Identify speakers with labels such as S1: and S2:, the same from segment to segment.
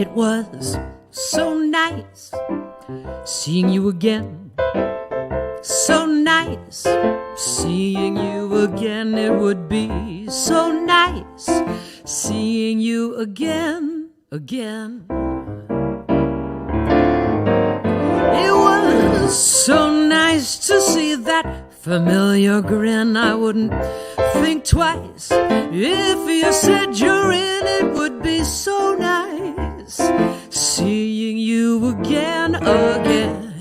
S1: It was so nice seeing you again. So nice seeing you again. It would be so nice seeing you again, again. It was so nice to see that familiar grin. I wouldn't think twice if you said you're in. It would be so nice seeing you again, again.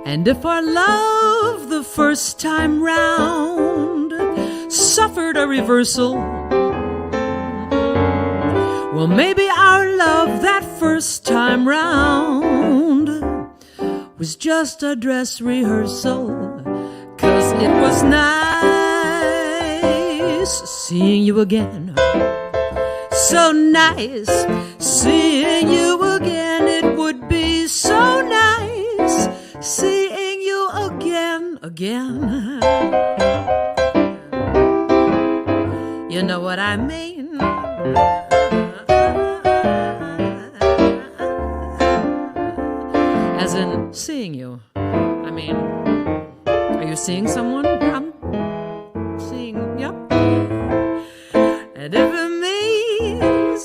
S1: And if our love the first time round suffered a reversal, well, maybe our love that first time round was just a dress rehearsal. 'Cause it was nice seeing you again. So nice seeing you again. It would be so nice seeing you again, again. You know what I mean? As in seeing you. I mean, are you seeing someone? I'm seeing, yep. And if it means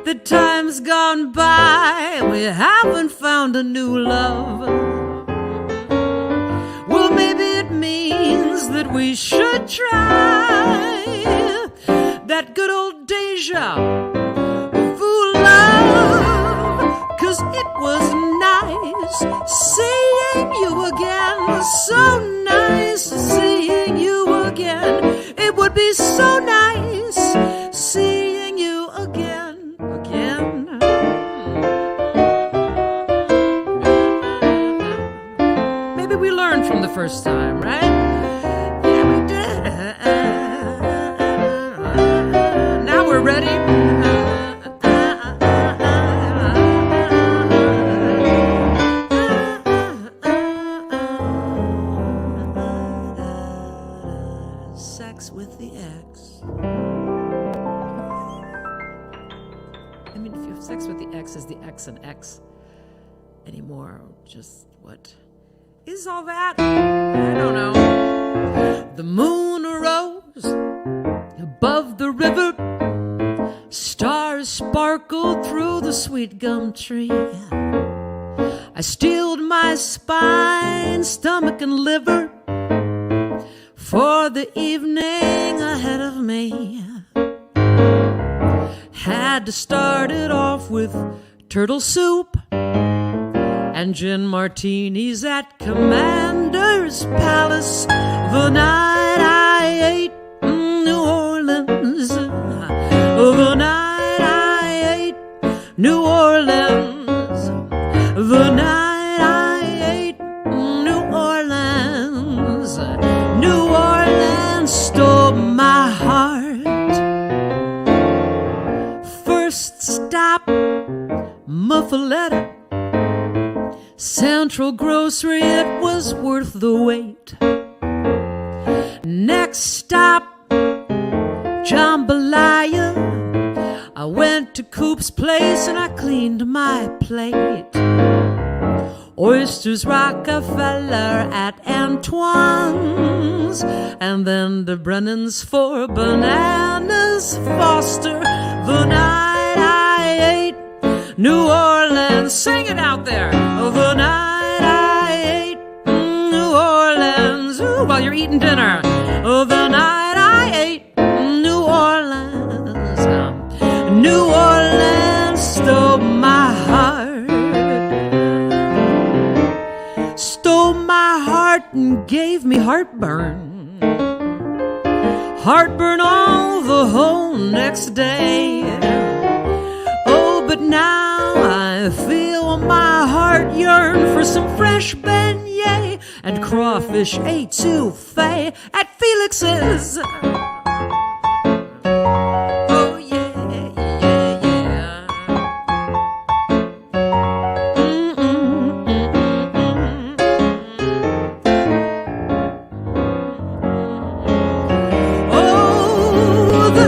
S1: the time's gone by, we haven't found a new love, well, maybe it means that we should try that good old deja vu love. 'Cause it was nice seeing you again. So nice seeing you again. It would be so nice seeing you again, again. Maybe we learned from the first time, right? Yeah, we did. Now we're ready. Sex with the ex. I mean, if you have sex with the ex, is the ex an ex anymore? Just what is all that? I don't know. The moon arose above the river. Stars sparkled through the sweet gum tree. I steeled my spine, stomach, and liver for the evening ahead of me. Had to start it off with turtle soup and gin martinis at Commander's Palace. The night I ate New Orleans, the night I ate New Orleans, the night I ate New Orleans. New Orleans stole my heart. First stop, Muffaletta, Central Grocery, it was worth the wait. Next stop, Jambalaya. I went to Coop's place and I cleaned my plate. Oysters Rockefeller at Antoine's, and then the Brennans for bananas Foster. The night I ate New Orleans. Sing it out there. The night I ate New Orleans. Ooh, while you're eating dinner. The night I ate New Orleans. New Orleans stole my heart. Stole my heart and gave me heartburn. Heartburn all the whole next day. Oh, but now I feel my heart yearn for some fresh beignet and crawfish etouffee at Felix's. Oh, yeah, yeah, yeah. Oh, the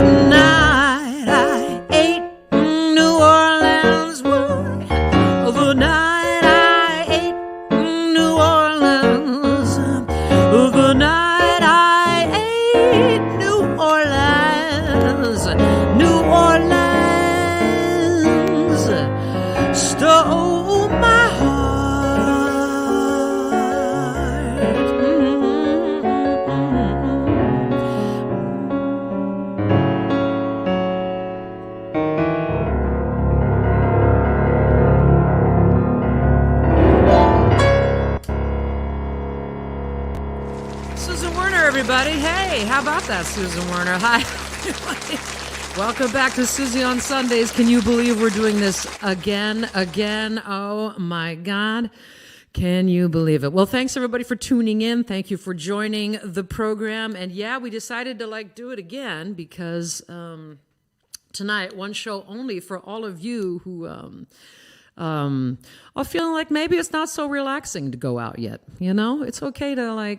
S1: everybody. Hey, how about that, Susan Werner? Hi. Welcome back to Susie on Sundays. Can you believe we're doing this again? Oh, my God. Can you believe it? Well, thanks, everybody, for tuning in. Thank you for joining the program. And, yeah, we decided to, do it again because tonight, one show only for all of you who are feeling like maybe it's not so relaxing to go out yet. You know, it's okay to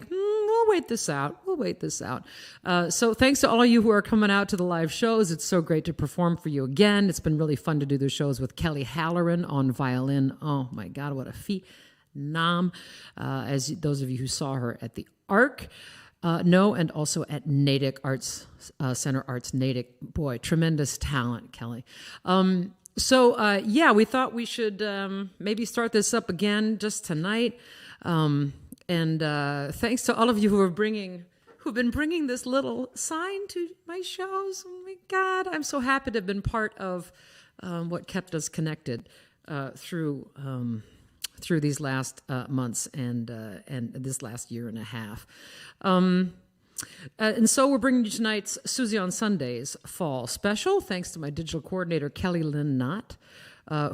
S1: we'll wait this out. So thanks to all of you who are coming out to the live shows. It's so great to perform for you again. It's been really fun to do the shows with Kelly Halloran on violin. Oh my God, what a feat. As those of you who saw her at the Arc know, and also at Natick Arts Center Arts Natick. Boy, tremendous talent, Kelly. We thought we should maybe start this up again just tonight. And thanks to all of you who've been bringing this little sign to my shows. Oh my God, I'm so happy to have been part of what kept us connected through these last months and this last year and a half. And so we're bringing you tonight's Susie on Sundays fall special, thanks to my digital coordinator, Kelly Lynn Knott,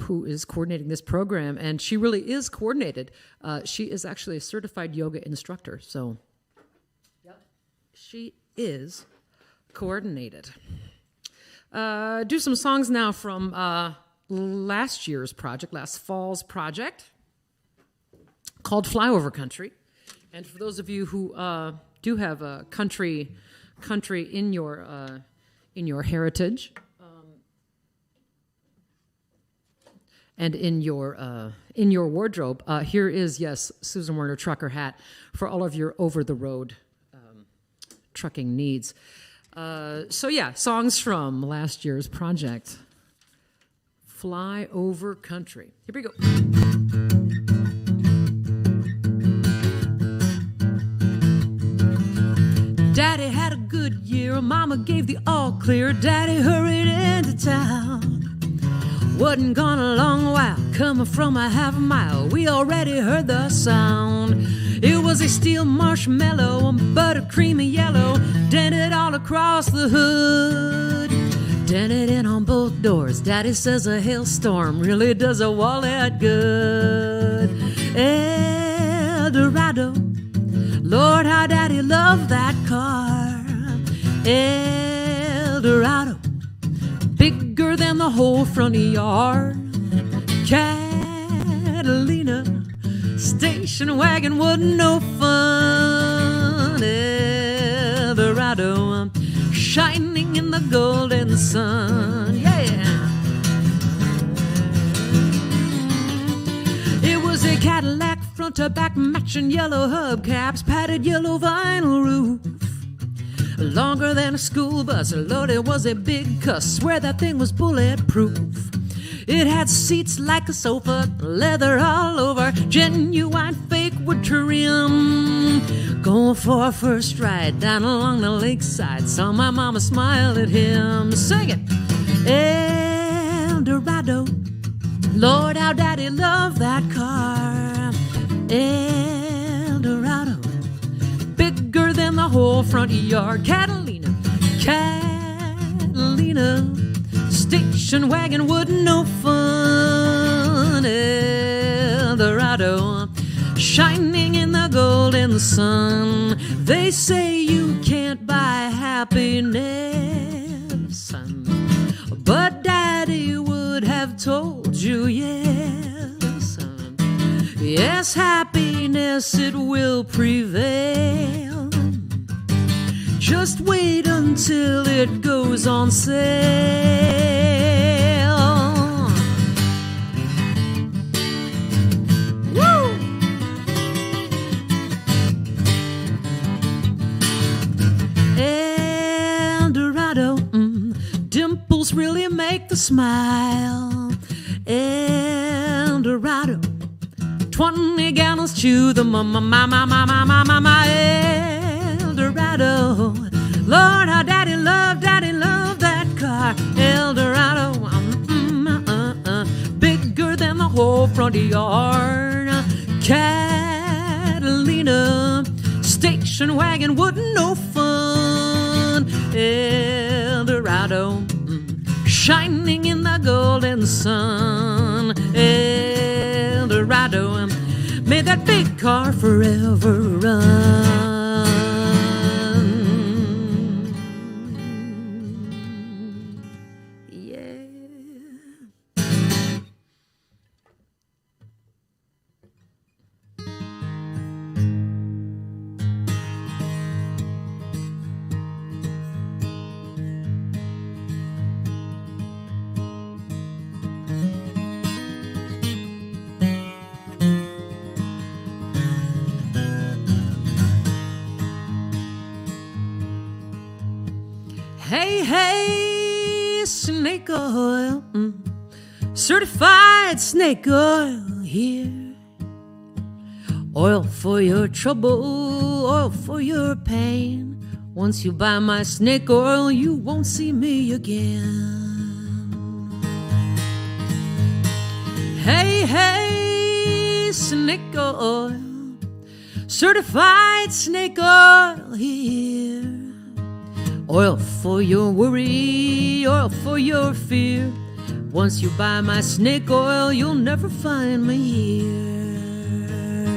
S1: who is coordinating this program. And she really is coordinated. She is actually a certified yoga instructor. So she is coordinated. Do some songs now from last fall's project, called Flyover Country. And for those of you who do have a country in your heritage and in your wardrobe, here is, yes, Susan Werner trucker hat for all of your over the road trucking needs. Songs from last year's project, Flyover Country. Here we go. Daddy had a good year, Mama gave the all clear. Daddy hurried into town. Wasn't gone a long while, coming from a half a mile, we already heard the sound. It was a steel marshmallow, a buttercreamy yellow, dented all across the hood. Dented in on both doors. Daddy says a hailstorm really does a wallet good. Eldorado, Lord, how Daddy loved that car. Eldorado, bigger than the whole front yard. Catalina, station wagon wasn't no fun. Eldorado, shining in the golden sun. Yeah. It was a Cadillac front to back matching yellow hubcaps, padded yellow vinyl roof. Longer than a school bus, Lord, it was a big cuss. Swear that thing was bulletproof. It had seats like a sofa, leather all over, genuine fake wood trim. Going for a first ride down along the lakeside, saw my mama smile at him. Sing it! Eldorado, Lord, how Daddy loved that car. Eldorado, bigger than the whole front yard. Catalina, station wagon wasn't no fun. Eldorado, shining in the golden sun. They say you can't buy happiness, but Daddy would have told you yes. Yes, happiness, it will prevail. Just wait until it goes on sale. Woo! Eldorado, dimples really make the smile. Eldorado, 20 gallons to the mama. Eldorado, Lord, how Daddy loved that car. Eldorado, bigger than the whole front yard. Catalina, station station wagon wouldn't no fun. Eldorado, shining in the golden sun. Eldorado, may that big car forever run. Hey, hey, snake oil, certified snake oil here. Oil for your trouble, oil for your pain. Once you buy my snake oil, you won't see me again. Hey, hey, snake oil, certified snake oil here. Oil for your worry, oil for your fear. Once you buy my snake oil, you'll never find me here.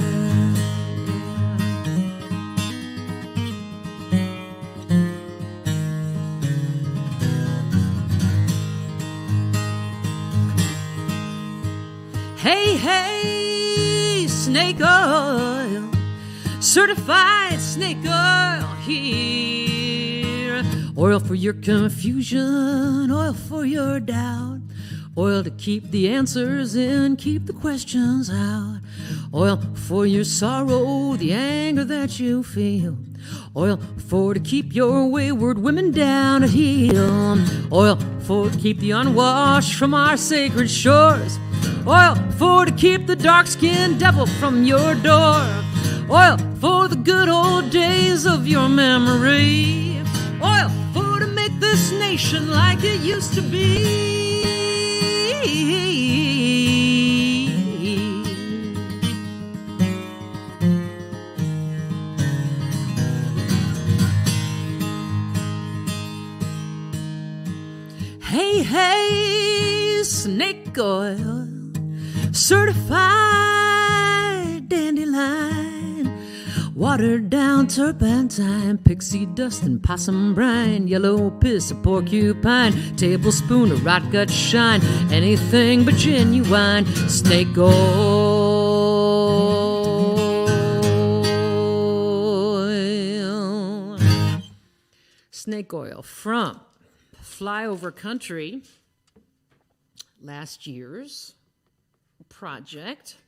S1: Hey, hey, snake oil, certified snake oil here. Oil for your confusion, oil for your doubt. Oil to keep the answers in, keep the questions out. Oil for your sorrow, the anger that you feel. Oil for to keep your wayward women down at heel. Oil for to keep the unwashed from our sacred shores. Oil for to keep the dark-skinned devil from your door. Oil for the good old days of your memory. Oil for to make this nation like it used to be. Hey, hey, snake oil, certified dandelion, watered down turpentine, pixie dust and possum brine, yellow piss of porcupine, tablespoon of rot gut shine, anything but genuine snake oil. Snake oil from Flyover Country, last year's project.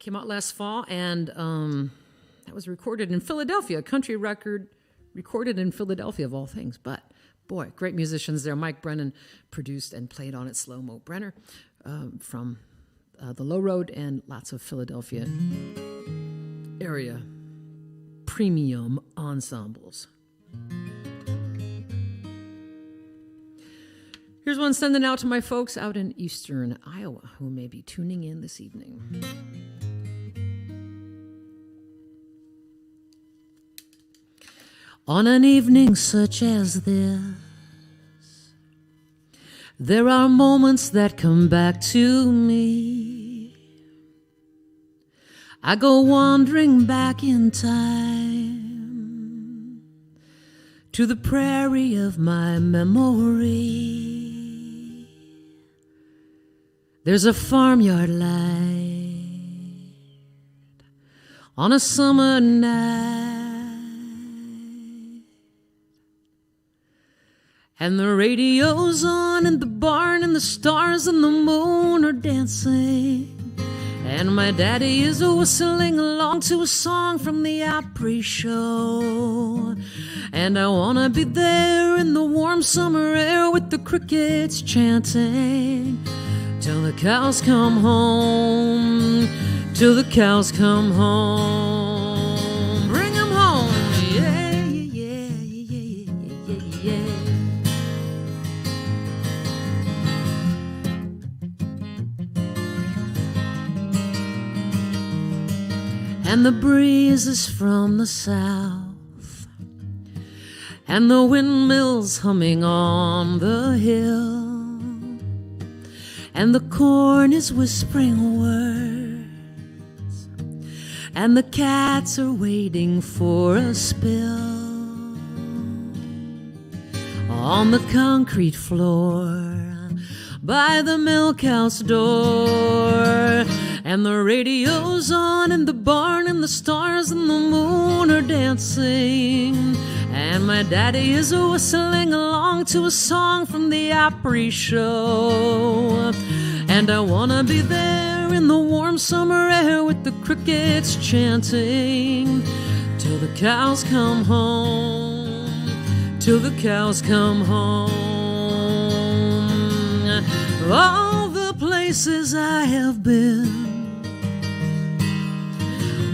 S1: Came out last fall, and that was recorded in Philadelphia, a country record recorded in Philadelphia of all things. But boy, great musicians there. Mike Brennan produced and played on it, Slow-Mo Brenner from the Low Road, and lots of Philadelphia area premium ensembles. Here's one sending out to my folks out in eastern Iowa who may be tuning in this evening. On an evening such as this, there are moments that come back to me. I go wandering back in time to the prairie of my memory. There's a farmyard light on a summer night, and the radio's on in the barn, and the stars and the moon are dancing, and my daddy is whistling along to a song from the Opry show. And I wanna be there in the warm summer air with the crickets chanting till the cows come home, till the cows come home. Bring them home, yeah, yeah, yeah, yeah, yeah, yeah. And the breezes from the south and the windmills humming on the hill, and the corn is whispering words, and the cats are waiting for a spill on the concrete floor by the milk house door. And the radio's on in the barn, and the stars and the moon are dancing, and my daddy is whistling along to a song from the Opry show. And I wanna be there in the warm summer air with the crickets chanting till the cows come home, till the cows come home. All the places I have been,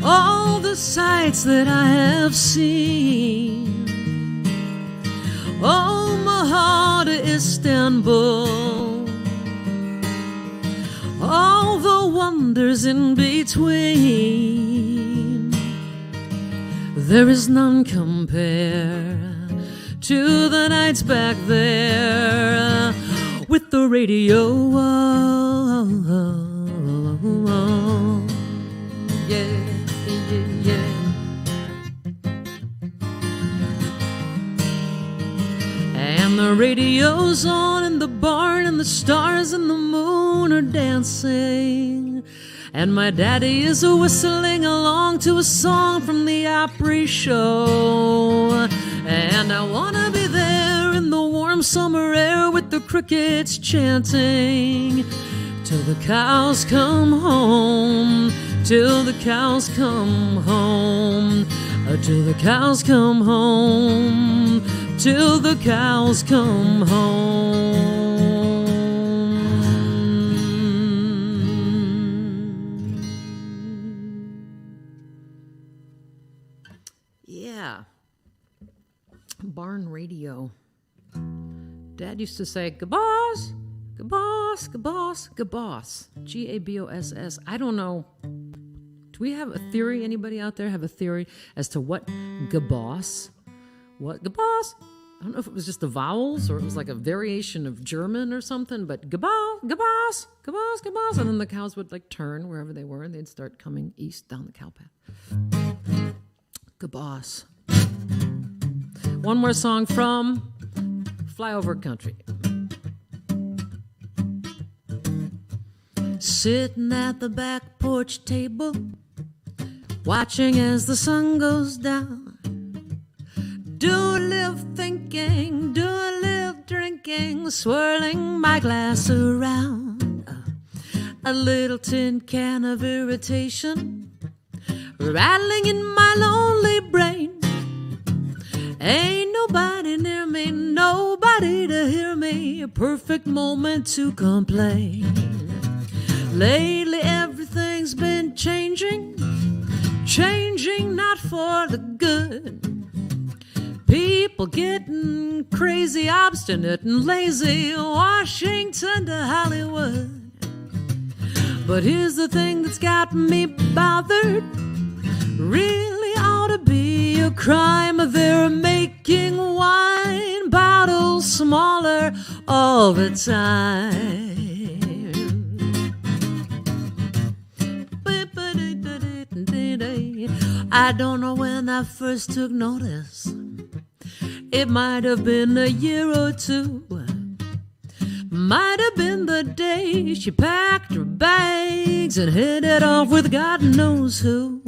S1: all the sights that I have seen, Omaha to Istanbul, all the wonders in between, there is none compare to the nights back there with the radio. Yeah. And the radio's on in the barn, and the stars and the moon are dancing, and my daddy is whistling along to a song from the Opry show. And I wanna be there in the warm summer air with the crickets chanting till the cows come home, till the cows come home, till the cows come home, till the cows come home. Yeah. Barn radio. Dad used to say, "Gaboss, gaboss, gaboss, gaboss." Gaboss. I don't know. Do we have a theory? Anybody out there have a theory as to what gaboss? What gaboss? I don't know if it was just the vowels or it was like a variation of German or something, but gaboss, gaboss, gaboss, gaboss. And then the cows would like turn wherever they were and they'd start coming east down the cow path. Gaboss. One more song from Flyover Country. Sitting at the back porch table, watching as the sun goes down. Do I live thinking, do I live drinking, swirling my glass around. A little tin can of irritation rattling in my lonely brain. Ain't nobody near me, nobody to hear me, a perfect moment to complain. Lately everything's been changing, changing not for the good. People getting crazy, obstinate and lazy, Washington to Hollywood. But here's the thing that's got me bothered, really ought to be a crime. They're making wine bottles smaller all the time. I don't know when I first took notice. It might have been a year or two. Might have been the day she packed her bags and headed off with God knows who.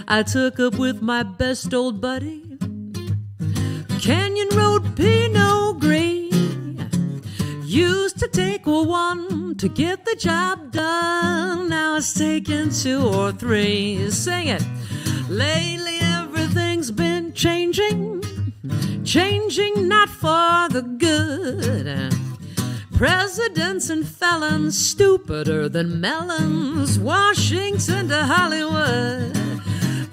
S1: I took up with my best old buddy, Canyon Road Pinot Gris. Used to take one to get the job done. Now it's taking two or three. Sing it. Lately everything's been changing, changing not for the good. Presidents and felons stupider than melons, Washington to Hollywood.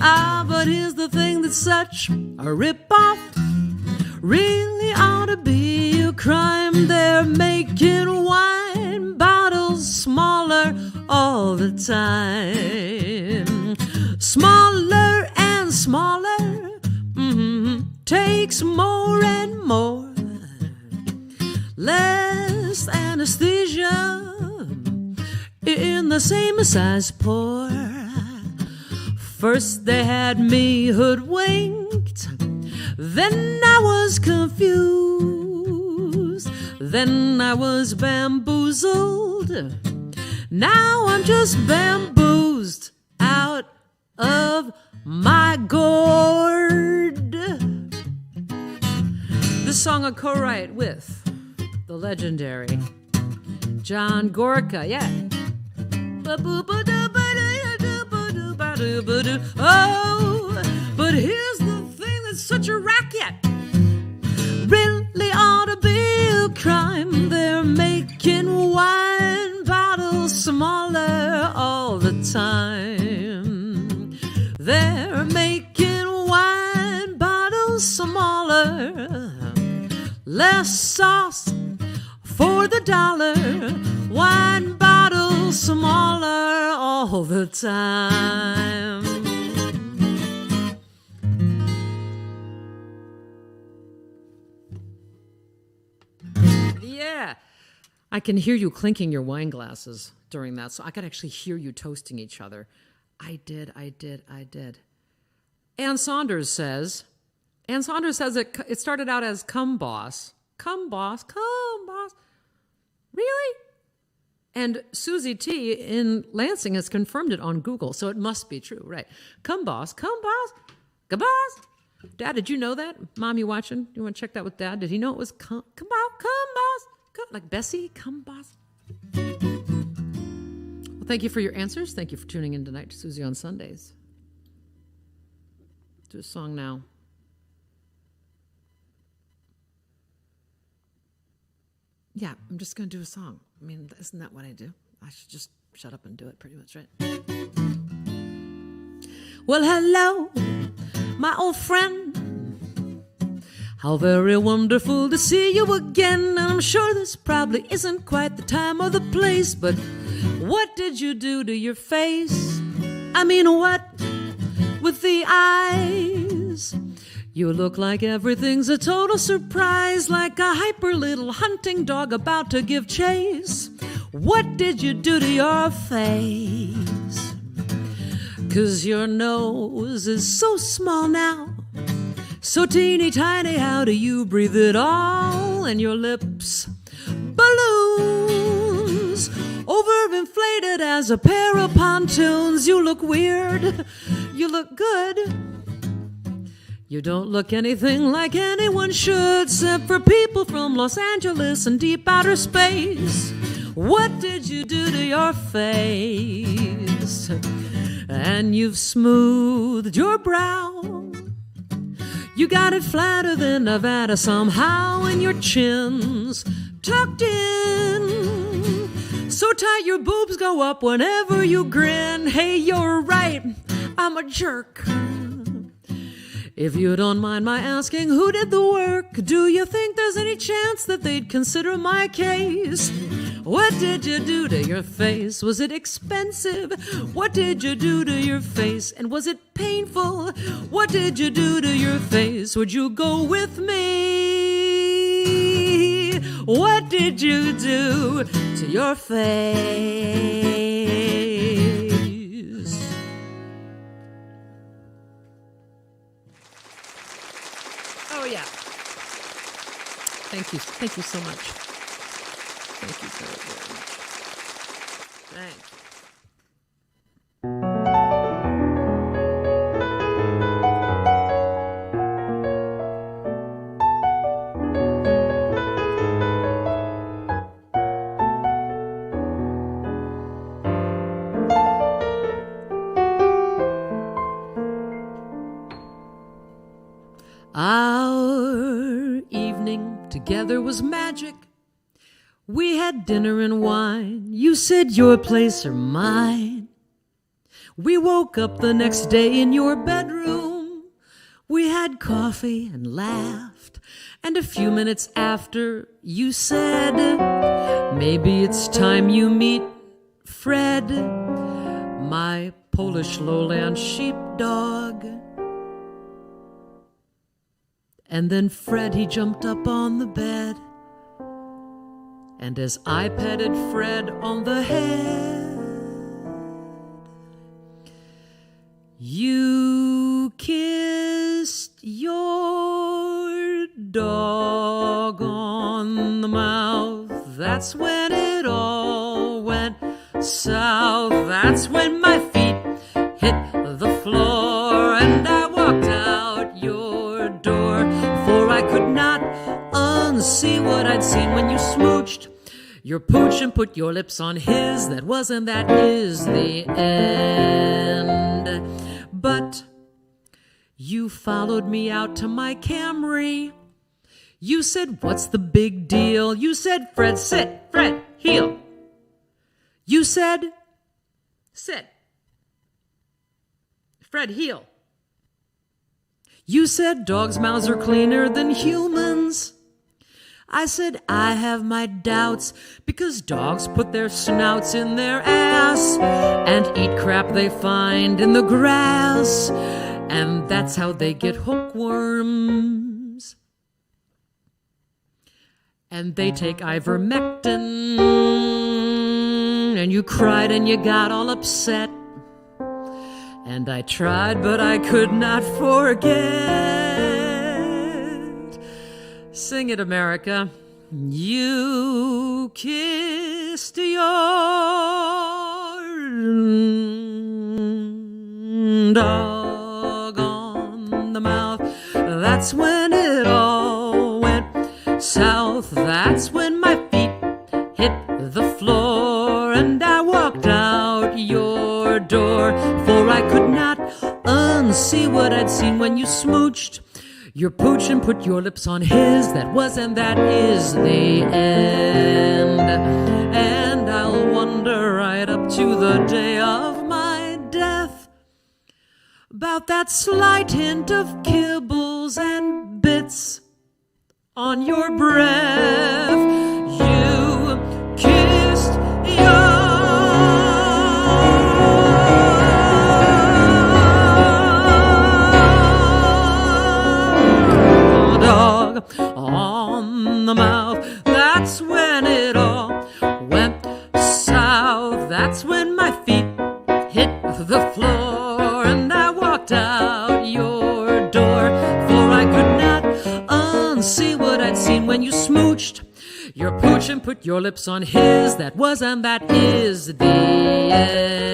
S1: Ah, but here's the thing that's such a rip-off, really ought to be a crime. They're making wine bottles smaller all the time. Smaller and smaller, takes more and more. Less anesthesia in the same size pour. First they had me hoodwinked, then I was confused, then I was bamboozled. Now I'm just bamboozled out of my gourd. This song I co-write with the legendary John Gorka, yeah. Oh, but here's the thing that's such a racket. Really ought to be a crime. They're making wine bottles smaller all the time. They're making wine bottles smaller. Less sauce for the dollar. Wine bottles smaller all the time. Yeah, I can hear you clinking your wine glasses during that, so I could actually hear you toasting each other. I did. Ann Saunders says it started out as come boss. Really? And Susie T in Lansing has confirmed it on Google, so it must be true, right? Come boss. Dad, did you know that? Mom, you watching? You want to check that with Dad? Did he know it was come boss? Like Bessie, come boss. Well, thank you for your answers. Thank you for tuning in tonight to Susie on Sundays. Do a song now. Yeah, I'm just going to do a song. I mean, isn't that what I do? I should just shut up and do it pretty much, right? Well, hello, my old friend. How very wonderful to see you again. And I'm sure this probably isn't quite the time or the place, but what did you do to your face? I mean, what with the eyes? You look like everything's a total surprise, like a hyper little hunting dog about to give chase. What did you do to your face? 'Cause your nose is so small now, so teeny tiny, how do you breathe it all? And your lips, balloons, overinflated as a pair of pontoons. You look weird, you look good. You don't look anything like anyone should, except for people from Los Angeles and deep outer space. What did you do to your face? And you've smoothed your brow. You got it flatter than Nevada somehow, and your chin's tucked in. So tight your boobs go up whenever you grin. Hey, you're right, I'm a jerk. If you don't mind my asking, who did the work? Do you think there's any chance that they'd consider my case? What did you do to your face? Was it expensive? What did you do to your face? And was it painful? What did you do to your face? Would you go with me? What did you do to your face? Oh, yeah. Thank you. Thank you so much. Thank you very, very much. Thanks. Our evening together was magic. We had dinner and wine. You said your place or mine. We woke up the next day in your bedroom. We had coffee and laughed. And a few minutes after, you said, maybe it's time you meet Fred, my Polish lowland sheepdog. And then Fred, he jumped up on the bed. And as I petted Fred on the head, you kissed your dog on the mouth. That's when it all went south. That's when my feet hit the floor and I walked out your door. For I could not unsee what I'd seen when you smooched your pooch and put your lips on his. That was and that is the end. But you followed me out to my Camry. You said, what's the big deal? You said, Fred, sit. Fred, heel. You said, sit. Fred, heel. You said, dogs' mouths are cleaner than humans. I said, I have my doubts, because dogs put their snouts in their ass and eat crap they find in the grass, and that's how they get hookworms. And they take ivermectin, and you cried and you got all upset. And I tried, but I could not forget. Sing it, America. You kissed your dog on the mouth. That's when it all went south. That's when my feet hit the floor and I walked out your door. For I could not unsee what I'd seen when you smooched your pooch and put your lips on his. That was and that is the end. And I'll wonder right up to the day of my death about that slight hint of kibbles and bits on your breath. You kissed your on the mouth. That's when it all went south. That's when my feet hit the floor and I walked out your door. For I could not unsee what I'd seen when you smooched your pooch and put your lips on his. That was and that is the end.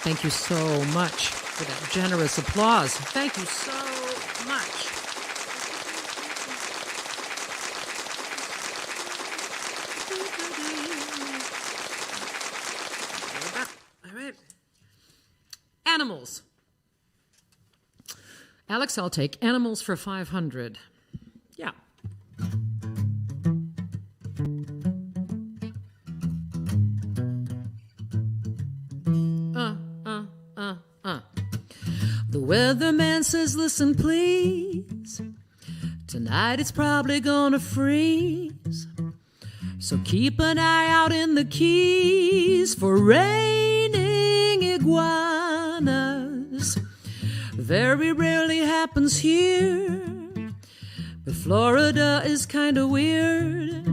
S1: Thank you so much for that generous applause. Thank you so much. All right. Animals. Alex, I'll take animals for 500. Yeah. The weatherman says, listen, please. Tonight it's probably gonna freeze. So keep an eye out in the Keys for raining iguanas. Very rarely happens here, but Florida is kinda weird.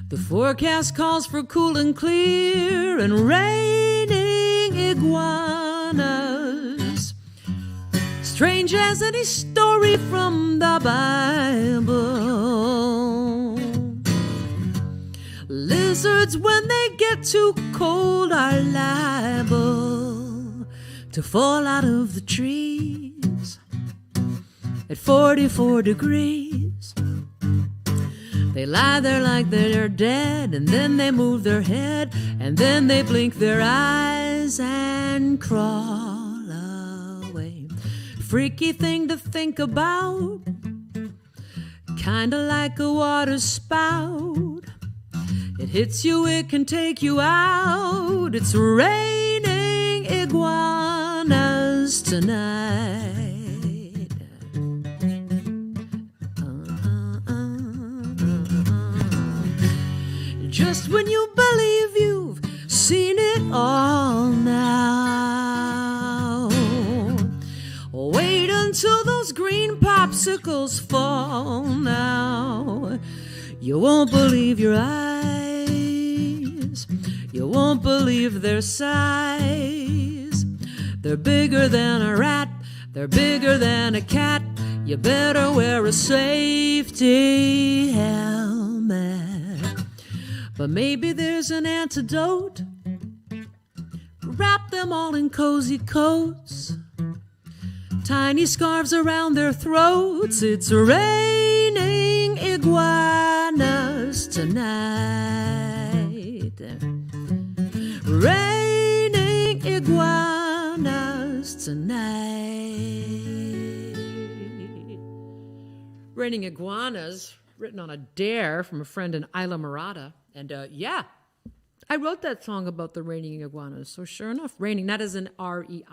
S1: The forecast calls for cool and clear and raining iguanas. Strange as any story from the Bible. Lizards, when they get too cold, are liable to fall out of the trees at 44 degrees. They lie there like they're dead, and then they move their head, and then they blink their eyes and crawl away. Freaky thing to think about, kinda like a water spout. It hits you, it can take you out. It's raining iguanas tonight. Just when you believe you've seen it all, icicles fall now. You won't believe your eyes. You won't believe their size. They're bigger than a rat. They're bigger than a cat. You better wear a safety helmet. But maybe there's an antidote. Wrap them all in cozy coats, tiny scarves around their throats. It's raining iguanas tonight. Raining iguanas tonight. Raining Iguanas, written on a dare from a friend in Isla Morada. And yeah, I wrote that song about the raining iguanas. So sure enough, raining, not as in R-E-I-G-N-I-N-G,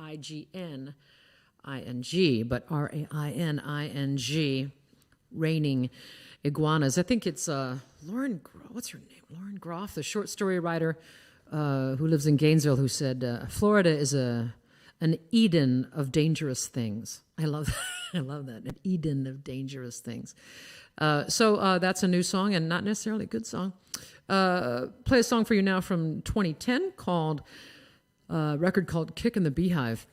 S1: but R-A-I-N-I-N-G, raining iguanas. I think it's Lauren, what's her name? Lauren Groff, the short story writer who lives in Gainesville, who said, Florida is an Eden of dangerous things. I love that. I love that. An Eden of dangerous things. So that's a new song and not necessarily a good song. Play a song for you now from 2010 called record called Kick in the Beehive.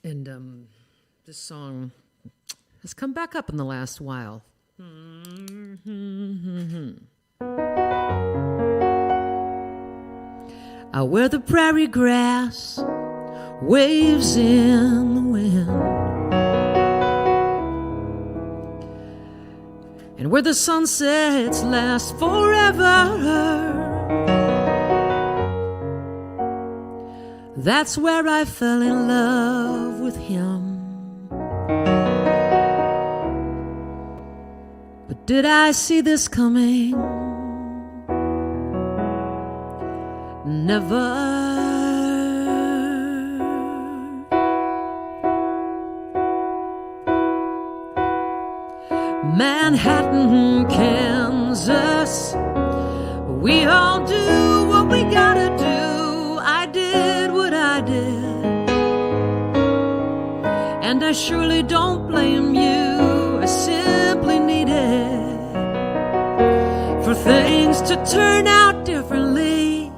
S1: And this song has come back up in the last while. Out where the prairie grass waves in the wind, and where the sunsets last forever, that's where I fell in love with him. But did I see this coming? Never. Manhattan, Kansas, we all do what we gotta do. I did what I did, and I surely don't blame you. I simply needed for things to turn out differently.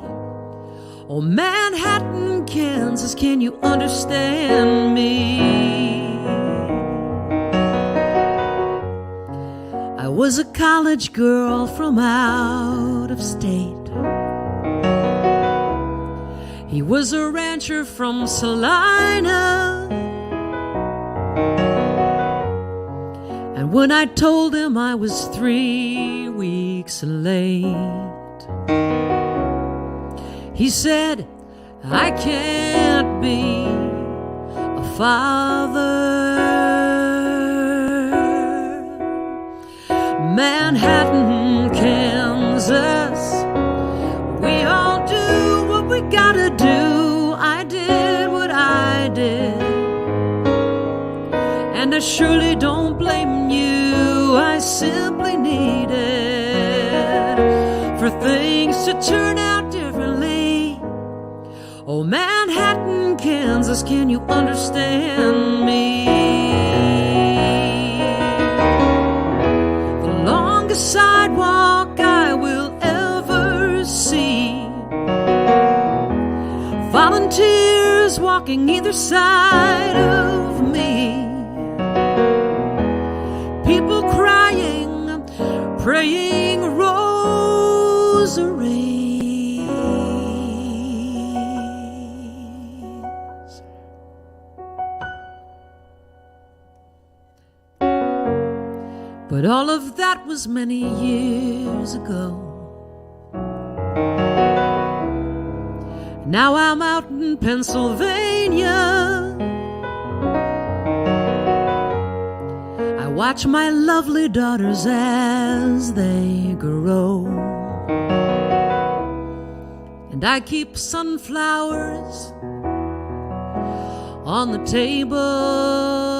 S1: Oh, Manhattan, Kansas, can you understand me? I was a college girl from out of state. He was a rancher from Salina. And when I told him I was 3 weeks late, he said, I can't be a father. Manhattan, Kansas, we all do what we gotta do. I did what I did, and I surely don't blame you. I simply needed for things to turn out differently. Oh, Manhattan, Kansas, can you understand me? Sidewalk I will ever see, volunteers walking either side of me, people crying, praying rosaries. But all of that was many years ago. Now I'm out in Pennsylvania. I watch my lovely daughters as they grow, and I keep sunflowers on the table.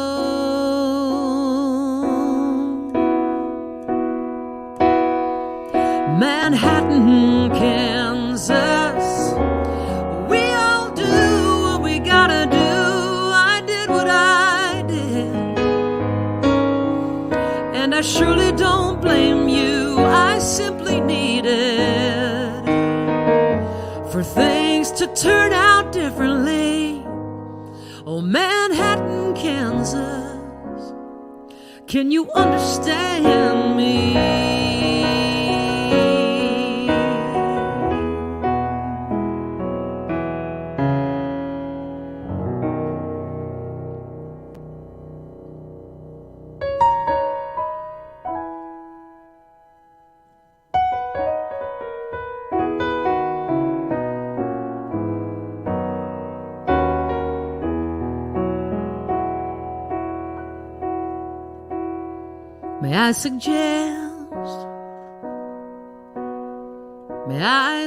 S1: Manhattan, Kansas, we all do what we gotta do. I did what I did, I surely don't blame you. I simply needed for things to turn out differently. Oh, Manhattan, Kansas, can you understand me? May I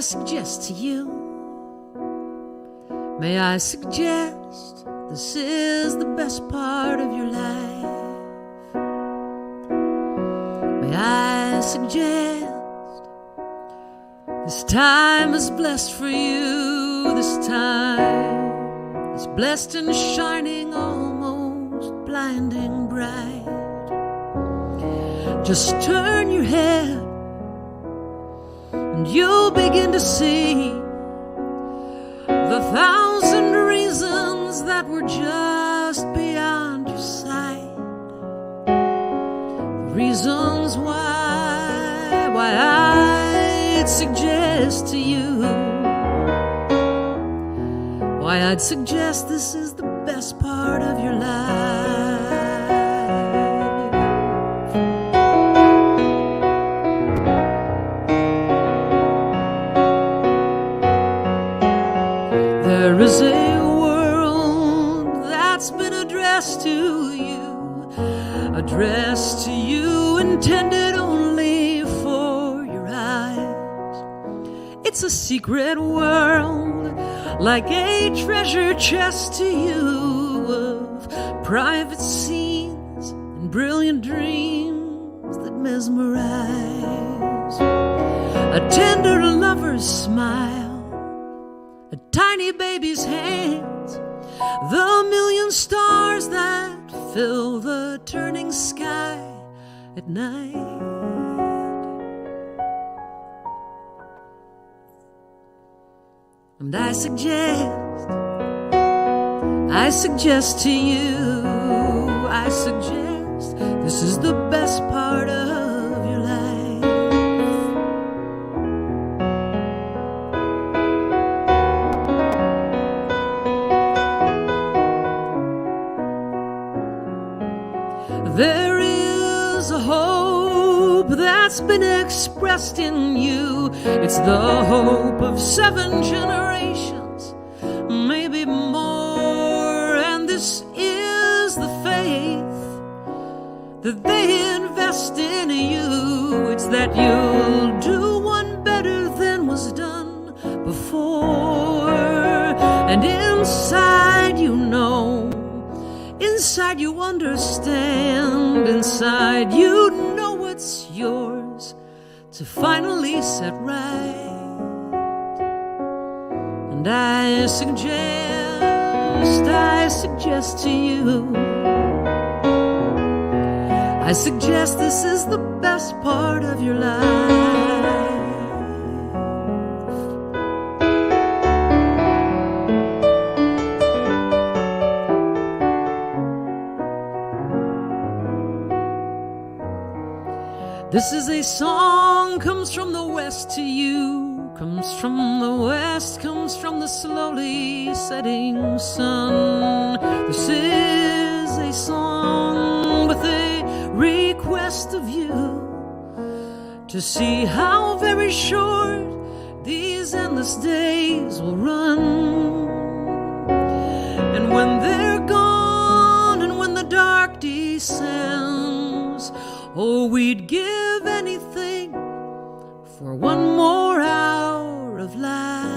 S1: suggest to you, may I suggest this is the best part of your life? May I suggest this time is blessed for you, this time is blessed and shining, almost blinding bright. Just turn your head and you'll begin to see the thousand reasons that were just beyond your sight. The reasons why I'd suggest to you, why I'd suggest this is the best part of your life. There is a world that's been addressed to you, intended only for your eyes. It's a secret world, like a treasure chest to you, of private scenes and brilliant dreams that mesmerize. A tender lover's smile, a tiny baby's hands, the million stars that fill the turning sky at night. And I suggest to you, I suggest this is the best part of your life. There is a hope that's been expressed in you. It's the hope of 7 generations, maybe more. And this is the faith that they invest in you. It's that you'll do one better than was done before. And inside you know, inside you understand, inside you know what's yours to finally set right. And I suggest to you, I suggest this is the best part of your life. This is a song, comes from the west to you, comes from the west, comes from the slowly setting sun. This is a song with a request of you to see how very short these endless days will run. And when they're gone and when the dark descends, oh, we'd give anything for one more hour of light.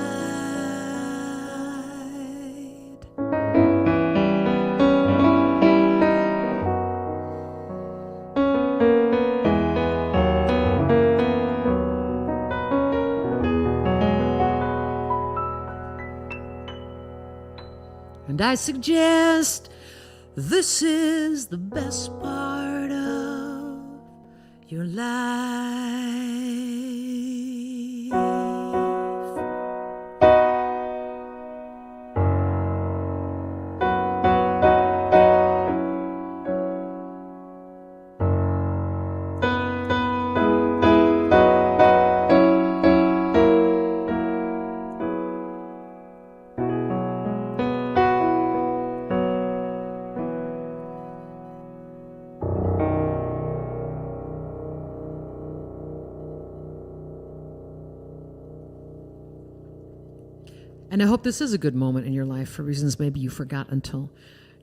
S1: And I suggest this is the best part of And I hope this is a good moment in your life for reasons maybe you forgot until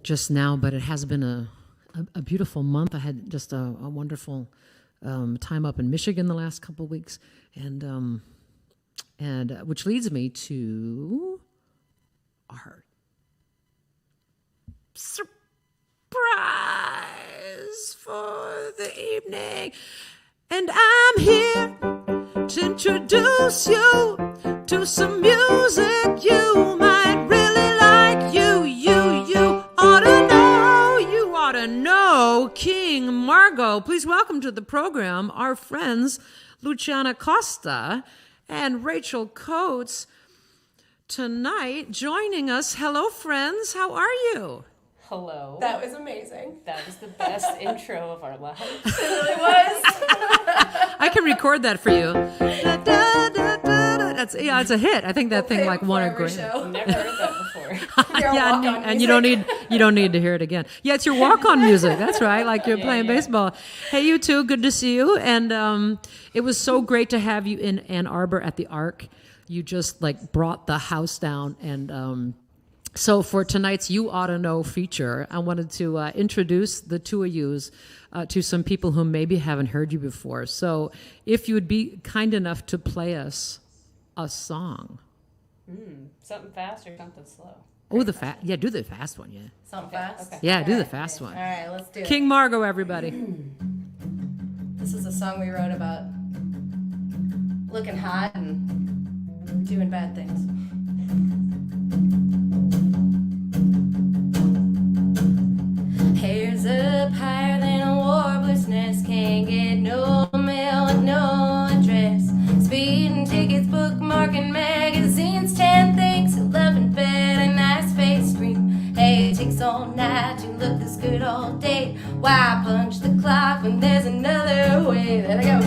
S1: just now, but it has been a beautiful month. I had just a wonderful time up in Michigan the last couple of weeks, and which leads me to our surprise for the evening. And I'm here to introduce you to some music you might really like. You ought to know King Margot. Please welcome to the program our friends Luciana Costa and Rachel Coates tonight joining us. Hello, friends. How are you?
S2: Hello.
S3: That was amazing.
S2: That was the best intro of our life.
S3: It really was.
S1: I can record that for you. It's a hit. I think that thing like won a Grammy.
S2: Never heard that before.
S1: Yeah, and you don't need to hear it again. Yeah, it's your walk-on music. That's right. Like you're playing baseball. Hey, you too. Good to see you. And it was so great to have you in Ann Arbor at the Arc. You just like brought the house down. And so for tonight's You Ought to Know feature, I wanted to introduce the two of yous to some people who maybe haven't heard you before. So if you would be kind enough to play us a song.
S2: Something fast or something slow?
S1: Oh, do the fast one, yeah.
S3: Something fast?
S1: Yeah,
S3: All
S1: do the
S3: right.
S1: fast one.
S3: All right, let's do it.
S1: King Margot, everybody.
S3: This is a song we wrote about looking hot and doing bad things. Hair's up higher than a warbler's nest. Can't get no mail with no address. Speeding tickets, bookmarking magazines. 10 things, 11 bed, a nice face cream. Hey, it takes all night to look this good all day. Why punch the clock when there's another way? There I go.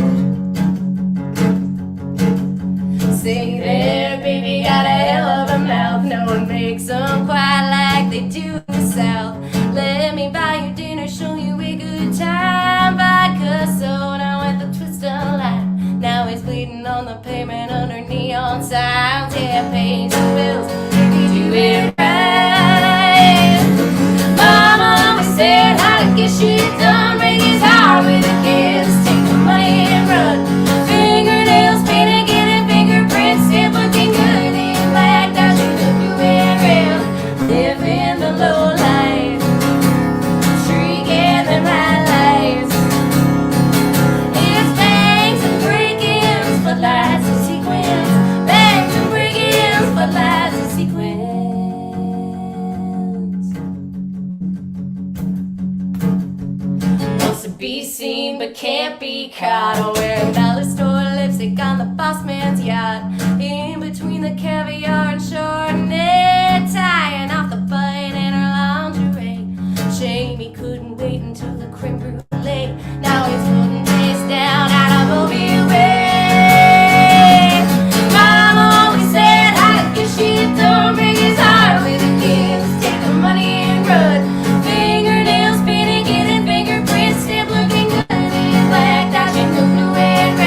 S3: Say there, baby, got a hell of a mouth. No one makes them quite like they do in the South. Let me buy you dinner, show you a good time. Vodka soda with a twist of lime. Now he's bleeding on the pavement under neon signs. Yeah, pays the bills if you do it right. Mama always said how to get shit done. Break his heart with a kiss. Take the money and run. Fingernails painted, getting fingerprints. Still looking good in black. Dodging the blue and red. Living the low life. Streaking the right lights. It's bangs and break-ins, but lights and sequins. Bangs and break-ins, but lights and sequins. Wants to be seen but can't be caught. Or wearing dollar store lipstick on the boss man's yacht. In between the caviar and Chardonnay. Tying off the button in her lingerie. Shame he couldn't wait until the creme brulee. Now he's putting face down out of Mobile Way. Mama always said how to get shit done. Break his heart with a kiss. Take the money and run. Fingernails painted, getting fingerprints. Still looking good in black. Dodging the blue and red.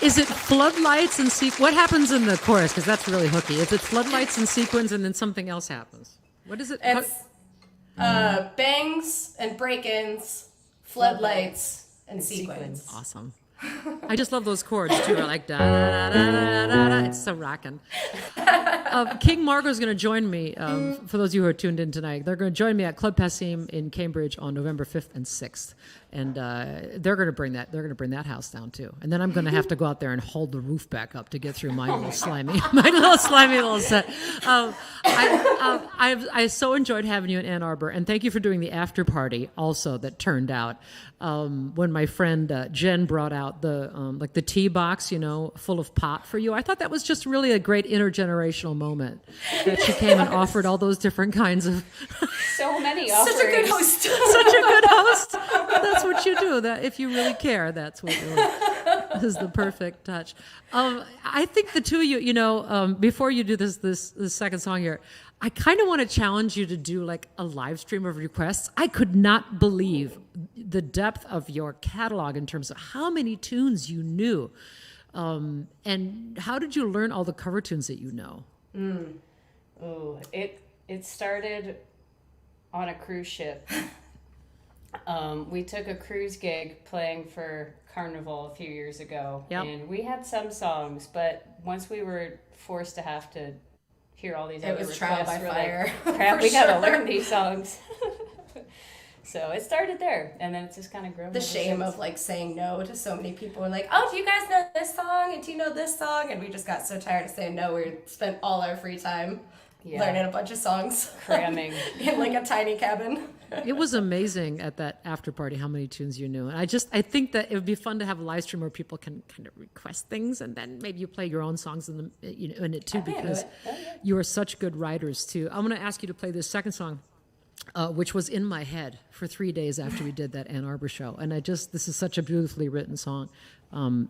S1: Is it floodlights and what happens in the chorus? Because that's really hooky. Is it floodlights and sequins and then something else happens? What is it?
S3: It's bangs and break-ins, floodlights, and sequins.
S1: Awesome. I just love those chords too. I like da da da da da da. It's so rocking. King Margot is going to join me. For those of you who are tuned in tonight, they're going to join me at Club Passim in Cambridge on November 5th and 6th, and they're going to bring that. They're going to bring that house down too. And then I'm going to have to go out there and hold the roof back up to get through my little slimy, little set. I so enjoyed having you in Ann Arbor, and thank you for doing the after party also that turned out. When my friend Jen brought out the tea box, full of pot for you, I thought that was just really a great intergenerational moment that she came and offered all those different kinds of.
S2: So many offerings.
S3: Such a good host.
S1: Such a good host. That's what you do. That if you really care, that's what is the perfect touch. I think the two of you, before you do this second song here, I kind of want to challenge you to do like a live stream of requests. I could not believe the depth of your catalog in terms of how many tunes you knew. And how did you learn all the cover tunes that you know?
S2: Oh, it started on a cruise ship. We took a cruise gig playing for Carnival a few years ago, and we had some songs, but once we were forced to have to hear all these other requests,
S3: trial by fire.
S2: Like, crap, we gotta learn these songs. So it started there, and then it's just kind of grown.
S3: The shame of like saying no to so many people. We're like, oh, do you guys know this song? And do you know this song? And we just got so tired of saying no. We spent all our free time learning a bunch of songs,
S2: cramming
S3: in like a tiny cabin.
S1: It was amazing at that after party how many tunes you knew. And I think that it would be fun to have a live stream where people can kind of request things, and then maybe you play your own songs in it too, because you are such good writers too. I'm going to ask you to play this second song, which was in my head for 3 days after we did that Ann Arbor show. And this is such a beautifully written song. Would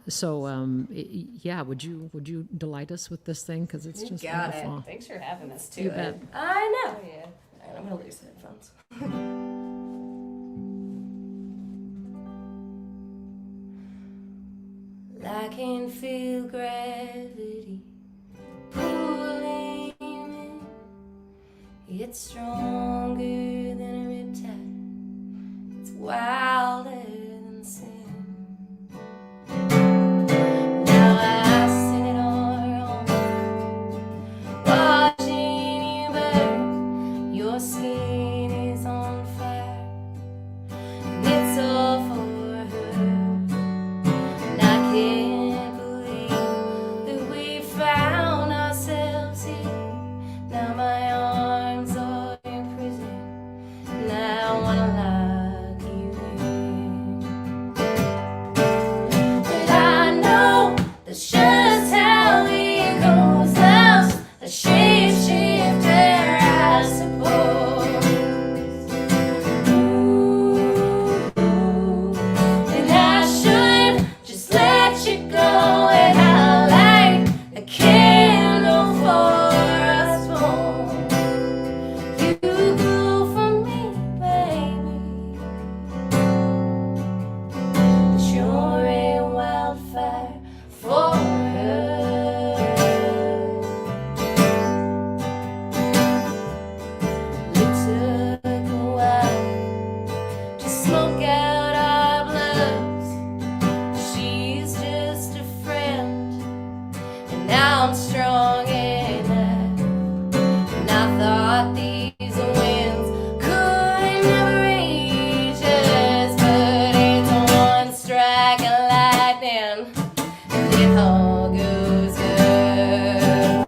S1: you delight us with this thing? Because it's just wonderful.
S2: Thanks for having us too.
S1: You bet.
S3: I know.
S2: Oh, yeah.
S3: I'm going to lose the headphones. I can feel gravity pulling me. It's stronger than a riptide. It's wilder than sin. Now I've seen it all wrong. Watching you burn, your skin is on fire. And it's all for her. And I can't believe that we found ourselves here. Now my arms are in prison, and I wanna lock you in. But I know that's just how it goes. Love's a shapeshifter, I suppose. Ooh, and I should just let you go, and I'll light a candle for us both. You go for me, baby, but you're a wildfire for her. It took a while to smoke out our bloods. She's just a friend, and now I'm strong enough. And I thought these winds could never reach us, but it's one strike of lightning, and it all goes good.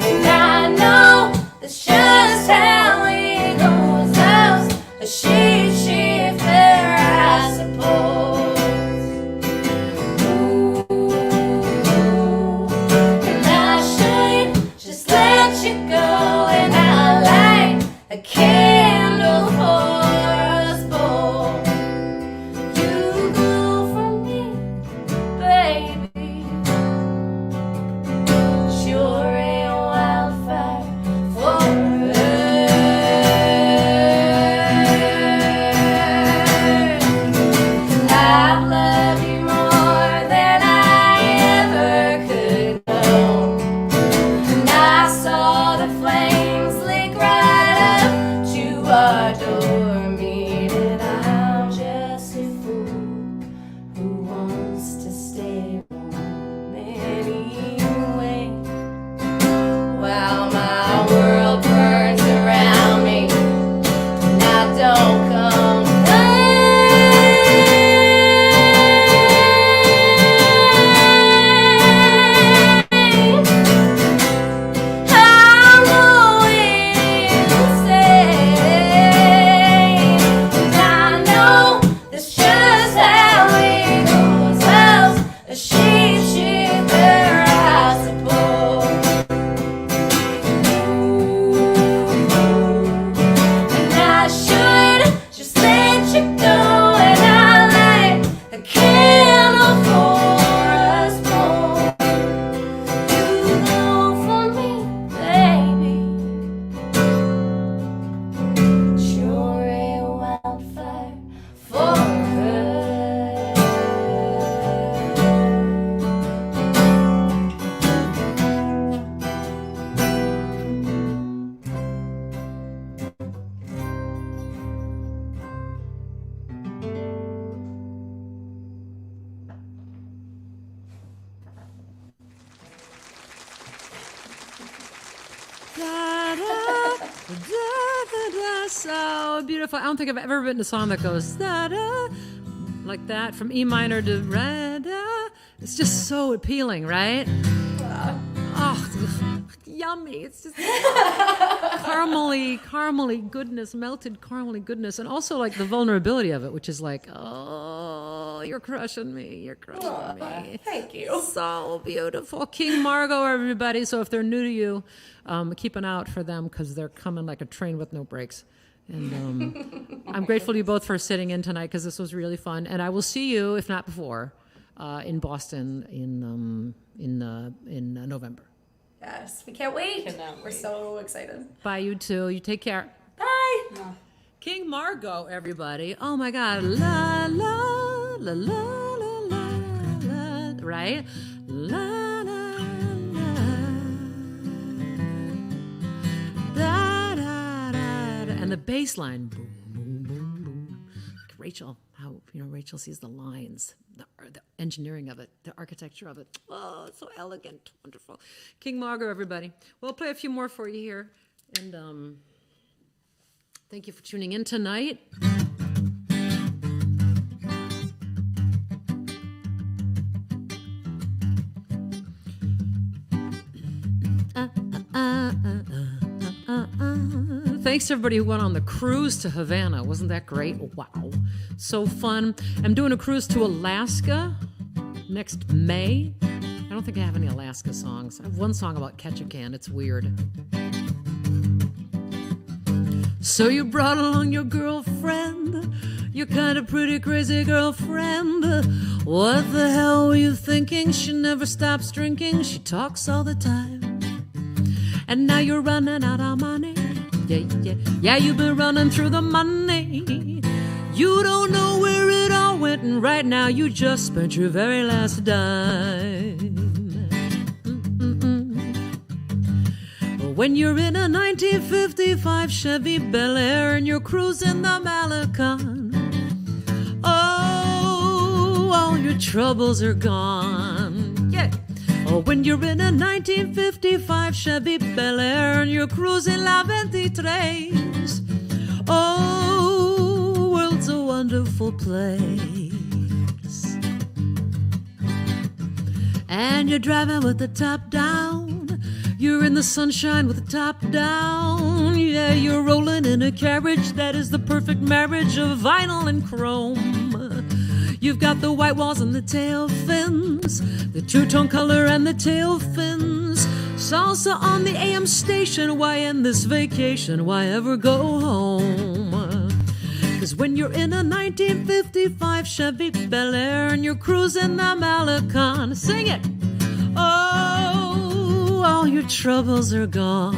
S3: And I know that's just how it goes. Love's a shapeshifter, I suppose. And I should just let you go, and I'll light a candle for us both. You go for me, baby.
S1: so beautiful. I don't think I've ever written a song that goes da-da, like that, from E minor to ra-da. It's just so appealing, right?
S3: Wow.
S1: Oh, yummy. It's just caramely goodness, melted caramely goodness. And also like the vulnerability of it, which is like, oh, you're crushing me. You're crushing me.
S3: Thank you.
S1: So beautiful. King Margot, everybody. So if they're new to you, keep an eye out for them because they're coming like a train with no brakes. And I'm grateful to you both for sitting in tonight because this was really fun. And I will see you, if not before, in Boston in November.
S3: Yes, we can't wait.
S2: Cannot
S3: We're
S2: wait.
S3: so excited.
S1: Bye, you two. You take care.
S3: Bye.
S1: King Margot, everybody. Oh my God. La la la la la la la. Right? La la la. Da da da da. And the bass line. Boom boom boom boom. Rachel, how Rachel sees the lines, the engineering of it, the architecture of it. Oh, it's so elegant, wonderful. King Margot, everybody. We'll play a few more for you here, and thank you for tuning in tonight. Thanks to everybody who went on the cruise to Havana. Wasn't that great? Wow. So fun. I'm doing a cruise to Alaska next May. I don't think I have any Alaska songs. I have one song about Ketchikan. It's weird. So you brought along your girlfriend, your kind of pretty crazy girlfriend. What the hell were you thinking? She never stops drinking. She talks all the time. And now you're running out of money. Yeah, you've been running through the money. You don't know where it all went, and right now you just spent your very last dime. When you're in a 1955 Chevy Bel Air and you're cruising the Malecon, oh, all your troubles are gone. Yeah. Oh, when you're in a 1955 Chevy Bel Air and you're cruising La 23, oh, world's a wonderful place. And you're driving with the top down, you're in the sunshine with the top down. Yeah, you're rolling in a carriage that is the perfect marriage of vinyl and chrome. You've got the white walls and the tail fins, the two-tone color and the tail fins. Salsa on the AM station, why in this vacation, why ever go home? 'Cause when you're in a 1955 Chevy Bel Air and you're cruising the Malecon, sing it! Oh, all your troubles are gone.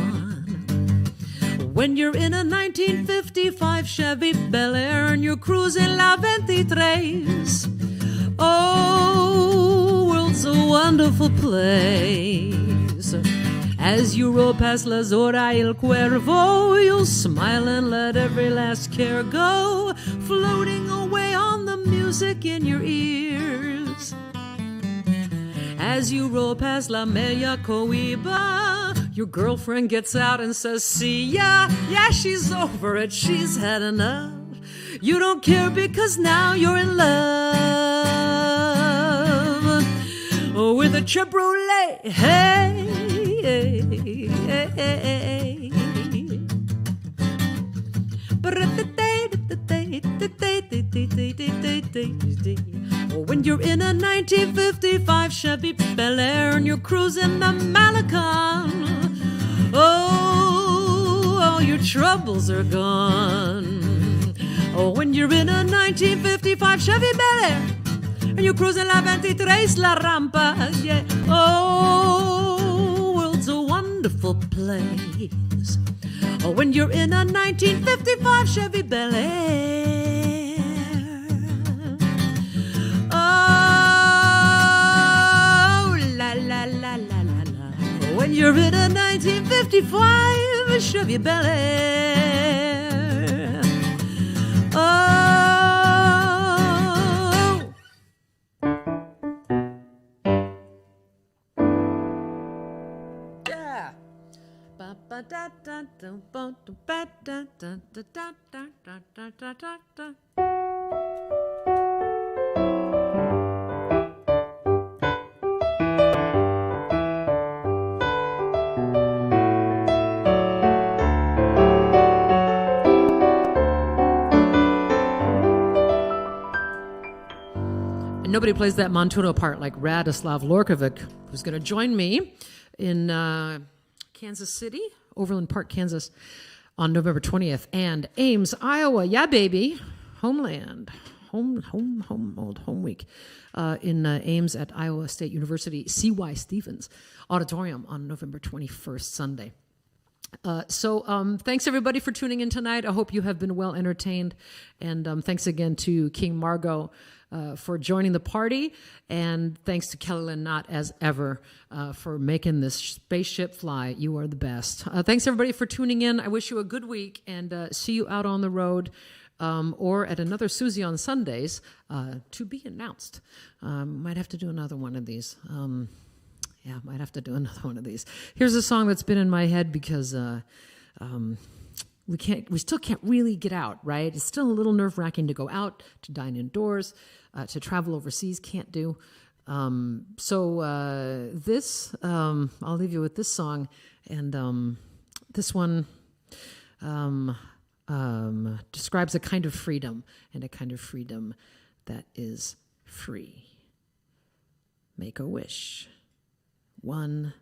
S1: When you're in a 1955 Chevy Bel Air and you're cruising La 23, oh, world's a wonderful place. As you roll past La Zora y el Cuervo, you'll smile and let every last care go, floating away on the music in your ears. As you roll past La Media Cohiba, your girlfriend gets out and says, see ya. Yeah, she's over it, she's had enough. You don't care because now you're in love with a Chevrolet. Hey, hey, hey, hey. When you're in a 1955 Chevy Bel Air and you're cruising the Malecon, oh, all your troubles are gone. Oh, when you're in a 1955 Chevy Bel Air and you're cruising La 23 La Rampa, yeah. Oh, world's a wonderful place. Oh, when you're in a 1955 Chevy Bel Air. Oh, la la la la la la. When you're in a 1955 Chevy Bel Air. Oh. Yeah. Ba ba Nobody plays that Montuno part like Radislav Lorkovic, who's going to join me in Kansas City, Overland Park, Kansas, on November 20th, and Ames, Iowa, yeah, baby, homeland, old home week, in Ames at Iowa State University, C.Y. Stevens Auditorium on November 21st, Sunday. So thanks everybody for tuning in tonight. I hope you have been well entertained, and thanks again to King Margot for joining the party, and thanks to Kelly Lynn Knott as ever for making this spaceship fly. You are the best. Thanks everybody for tuning in. I wish you a good week, and see you out on the road or at another Susie on Sundays to be announced. Might have to do another one of these. Might have to do another one of these. Here's a song that's been in my head because we still can't really get out, right? It's still a little nerve-wracking to go out, to dine indoors, to travel overseas, can't do. So this, I'll leave you with this song, and this one describes a kind of freedom, and a kind of freedom that is free. Make a wish. 1,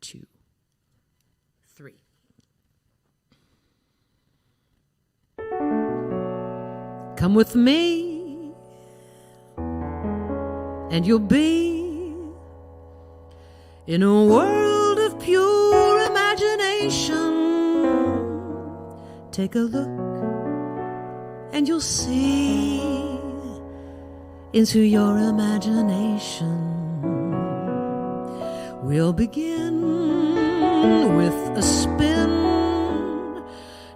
S1: 2, 3. Come with me, and you'll be in a world of pure imagination. Take a look, and you'll see into your imagination. We'll begin with a spin,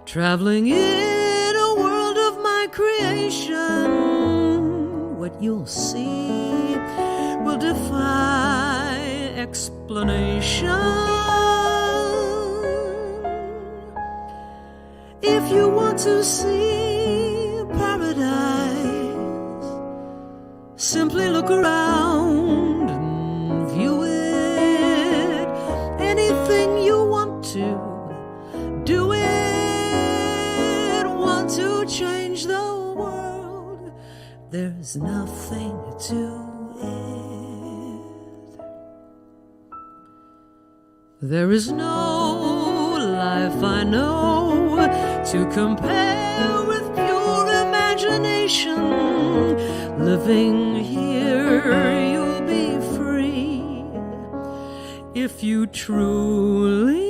S1: traveling in a world of my creation. What you'll see will defy explanation. If you want to see paradise, simply look around and view it. Anything you want to, do it. Want to change the world, there's nothing to it. There is no life I know to compare with pure imagination. Living here, you'll be free if you truly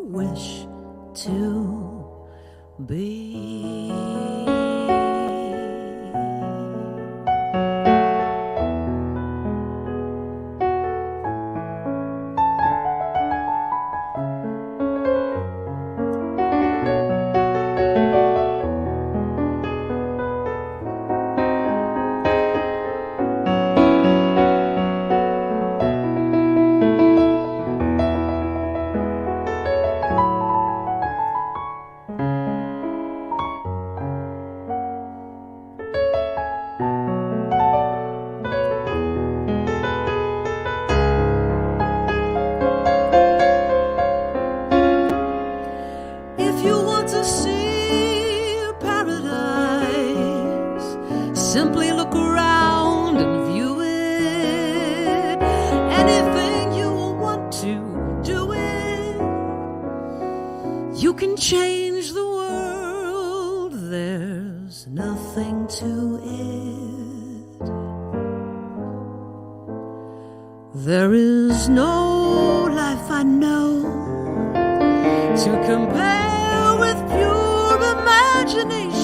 S1: wish to be. Simply look around and view it. Anything you want to, do it. You can change the world, there's nothing to it. There is no life I know to compare with pure imagination.